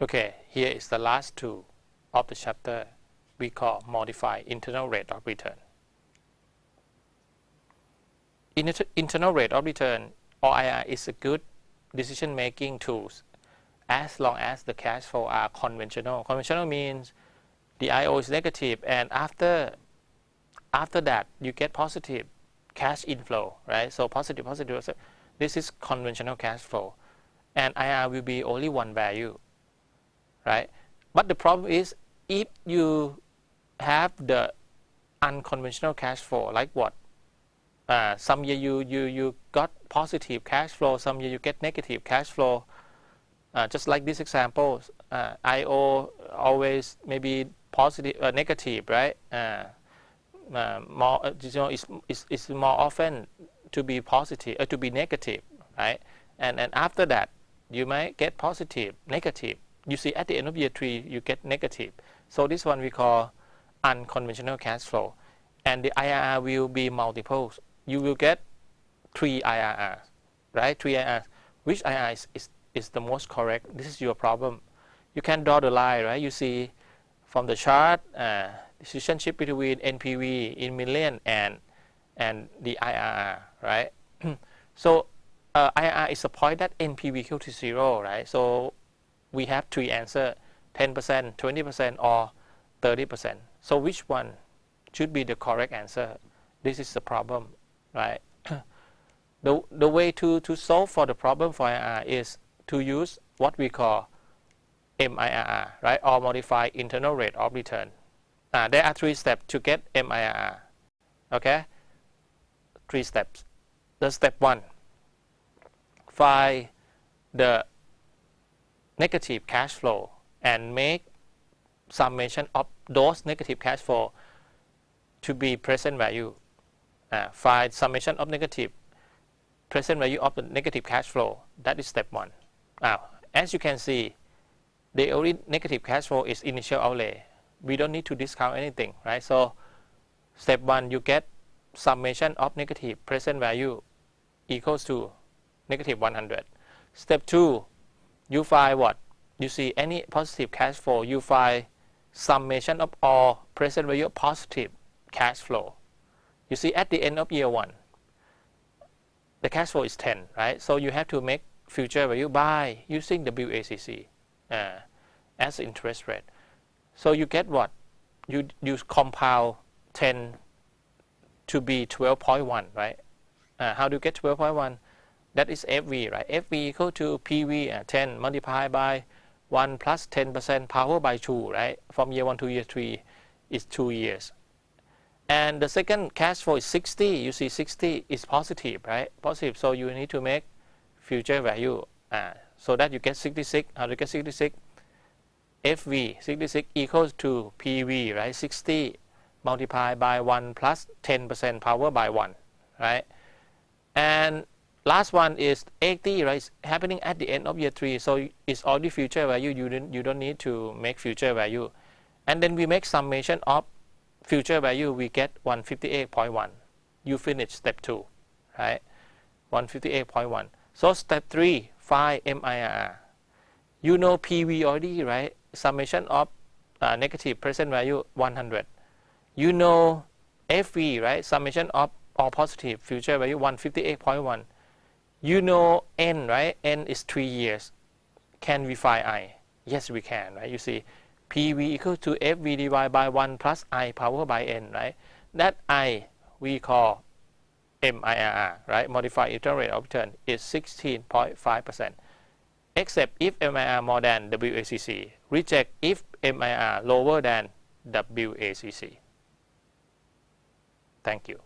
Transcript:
Okay, here is the last two of the chapter we call modify internal rate of return. Internal rate of return or IRR is a good decision making tool as long as the cash flow are conventional. Conventional means the IO is negative, and after that you get positive cash inflow, right? So positive. This is conventional cash flow, and IRR will be only one value, right? But the problem is if you have the unconventional cash flow, like what? Some year you got positive cash flow, some year you get negative cash flow. Just like this example, IO always maybe positive, negative, right? More, it's more often to be positive, to be negative, right? And after that, you might get positive, negative. You see, at the end of year 3, you get negative. So this one we call unconventional cash flow, and the IRR will be multiples. You will get 3 IRRs, right? 3 IRRs. Which IRR is the most correct? This is your problem. You can draw the line, right? You see from the chart, relationship between NPV in million and the IRR, right? So IRR is a point that NPV equal to 0, right? So we have 3 answers: 10%, 20%, or 30%. So which one should be the correct answer? This is the problem, right? The way to solve for the problem for IRR is to use what we call MIRR, right? Or modify internal rate of return. There are 3 steps to get MIRR. Okay? 3 steps. The step 1, find the negative cash flow and make summation of those negative cash flow to be present value. Find summation of negative present value of the negative cash flow. That is step 1. Now, as you can see, the only negative cash flow is initial outlay. We don't need to discount anything, right? So step 1, you get summation of negative present value equals to negative 100. Step 2, you find what? You see any positive cash flow, you find summation of all present value of positive cash flow. You see at the end of year 1, the cash flow is 10, right? So you have to make future value by using the WACC as interest rate. So you get what? You compound 10 to be 12.1, right? How do you get 12.1? That is FV, right? FV equal to PV 10 multiplied by 1 plus 10% power by 2, right? From year 1 to year 3 is 2 years. And the second cash flow is 60. You see 60 is positive, right? Positive. So you need to make future value so that you get 66. How do you get 66? FV 66 equals to PV, right? 60 multiplied by 1 plus 10% power by 1, right? And last one is 80, right? It's happening at the end of year 3. So it's already future value. You don't need to make future value. And then we make summation of future value. We get 158.1. You finish step 2, right? 158.1. So step 3, find MIRR. You know PV already, right? Summation of negative present value 100. You know FV, right? Summation of all positive future value 158.1. You know N, right? N is 3 years. Can we find I? Yes, we can, right? You see PV equal to FV divided by 1 plus I power by N, right? That I we call MIRR, right? Modified internal rate of return is 16.5%. Except if MIRR more than WACC. Reject if MIRR lower than WACC. Thank you.